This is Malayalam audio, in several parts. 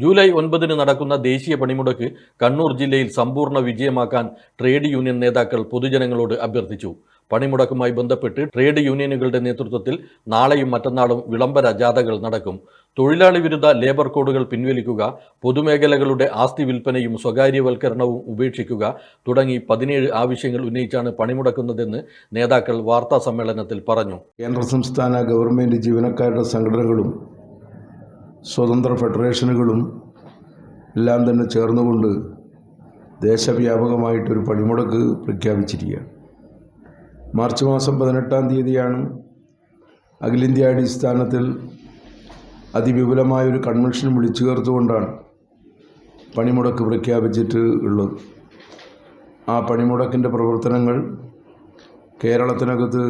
ജൂലൈ 9 നടക്കുന്ന ദേശീയ പണിമുടക്ക് കണ്ണൂർ ജില്ലയിൽ സമ്പൂർണ്ണ വിജയമാക്കാൻ ട്രേഡ് യൂണിയൻ നേതാക്കൾ പൊതുജനങ്ങളോട് അഭ്യർത്ഥിച്ചു. പണിമുടക്കുമായി ബന്ധപ്പെട്ട് ട്രേഡ് യൂണിയനുകളുടെ നേതൃത്വത്തിൽ നാളെയും മറ്റന്നാളും വിളംബര ജാഥകൾ നടക്കും. തൊഴിലാളി വിരുദ്ധ ലേബർ കോഡുകൾ പിൻവലിക്കുക, പൊതുമേഖലകളുടെ ആസ്തി വിൽപ്പനയും സ്വകാര്യവൽക്കരണവും ഉപേക്ഷിക്കുക തുടങ്ങി 17 ആവശ്യങ്ങൾ ഉന്നയിച്ചാണ് പണിമുടക്കുന്നതെന്ന് നേതാക്കൾ വാർത്താ സമ്മേളനത്തിൽ പറഞ്ഞു. കേന്ദ്ര സംസ്ഥാന ഗവൺമെൻറ് ജീവനക്കാരുടെ സംഘടനകളും സ്വതന്ത്ര ഫെഡറേഷനുകളും എല്ലാം തന്നെ ചേർന്നുകൊണ്ട് ദേശവ്യാപകമായിട്ടൊരു പണിമുടക്ക് പ്രഖ്യാപിച്ചിരിക്കുകയാണ്. മാർച്ച് മാസം 18-ാം തീയതിയാണ് അഖിലേന്ത്യാടിസ്ഥാനത്തിൽ അതിവിപുലമായൊരു കൺവെൻഷൻ വിളിച്ചു ചേർത്തുകൊണ്ടാണ് പണിമുടക്ക് പ്രഖ്യാപിച്ചിട്ട് ഉള്ളത്. ആ പണിമുടക്കിൻ്റെ പ്രവർത്തനങ്ങൾ കേരളത്തിനകത്ത്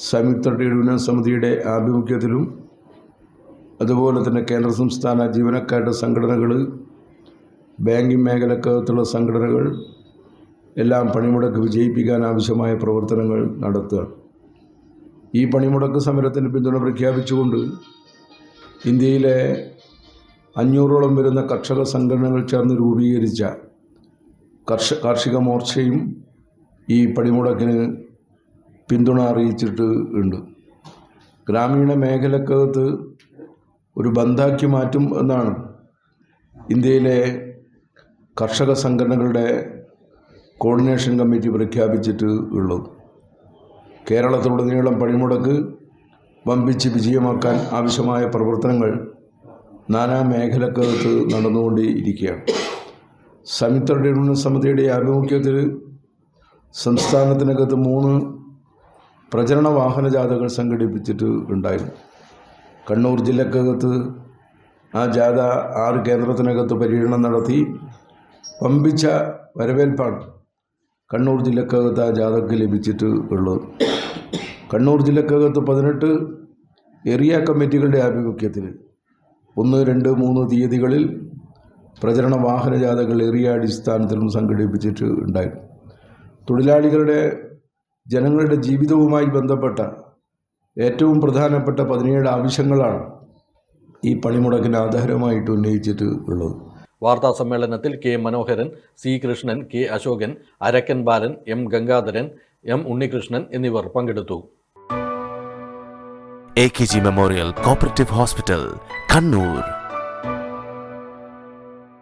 സംയുക്ത ട്രേഡ് യൂണിയൻ സമിതിയുടെ ആഭിമുഖ്യത്തിലും അതുപോലെ തന്നെ കേന്ദ്ര സംസ്ഥാന ജീവനക്കാരുടെ സംഘടനകൾ, ബാങ്കിങ് മേഖലക്കകത്തുള്ള സംഘടനകൾ എല്ലാം പണിമുടക്ക് വിജയിപ്പിക്കാൻ ആവശ്യമായ പ്രവർത്തനങ്ങൾ നടത്തുക. ഈ പണിമുടക്ക് സമരത്തിന് പിന്തുണ പ്രഖ്യാപിച്ചുകൊണ്ട് ഇന്ത്യയിലെ 500ഓളം വരുന്ന കർഷക സംഘടനകൾ ചേർന്ന് രൂപീകരിച്ച കാർഷിക മോർച്ചയും ഈ പണിമുടക്കിന് പിന്തുണ അറിയിച്ചിട്ട് ഉണ്ട്. ഗ്രാമീണ മേഖലക്കകത്ത് ഒരു ബന്ധാക്കി മാറ്റും എന്നാണ് ഇന്ത്യയിലെ കർഷക സംഘടനകളുടെ കോർഡിനേഷൻ കമ്മിറ്റി പ്രഖ്യാപിച്ചിട്ട് ഉള്ളത്. കേരളത്തിലുടനീളം പണിമുടക്ക് വമ്പിച്ച് വിജയമാക്കാൻ ആവശ്യമായ പ്രവർത്തനങ്ങൾ നാനാ മേഖലക്കകത്ത് നടന്നുകൊണ്ടിരിക്കുകയാണ്. സംയുക്ത ട്രേഡ് യൂണിയൻ സമിതിയുടെ ആഭിമുഖ്യത്തിൽ സംസ്ഥാനത്തിനകത്ത് 3 പ്രചരണ വാഹന ജാഥകൾ സംഘടിപ്പിച്ചിട്ട് ഉണ്ടായിരുന്നു. കണ്ണൂർ ജില്ലക്കകത്ത് ആ ജാഥ 6 കേന്ദ്രത്തിനകത്ത് പര്യടനം നടത്തി വമ്പിച്ച വരവേൽപ്പാണ് കണ്ണൂർ ജില്ലക്കകത്ത് ആ ജാഥയ്ക്ക് ലഭിച്ചിട്ട് ഉള്ളത്. കണ്ണൂർ ജില്ലക്കകത്ത് 18 ഏരിയ കമ്മിറ്റികളുടെ ആഭിമുഖ്യത്തിൽ 1, 2, 3 തീയതികളിൽ പ്രചരണ വാഹന ജാഥകൾ ഏരിയ അടിസ്ഥാനത്തിലും സംഘടിപ്പിച്ചിട്ട് ഉണ്ടായിരുന്നു. തൊഴിലാളികളുടെ ജനങ്ങളുടെ ജീവിതവുമായി ബന്ധപ്പെട്ട ഏറ്റവും പ്രധാനപ്പെട്ട 17 ആവശ്യങ്ങളാണ് ഈ പണിമുടക്കിന് ആധാരമായിട്ട് ഉന്നയിച്ചിട്ട് ഉള്ളത്. വാർത്താ സമ്മേളനത്തിൽ കെ മനോഹരൻ, സി കൃഷ്ണൻ, കെ അശോകൻ, അരക്കൻ ബാലൻ, എം ഗംഗാധരൻ, എം ഉണ്ണികൃഷ്ണൻ എന്നിവർ പങ്കെടുത്തു. AKG memorial cooperative hospital, Kannur.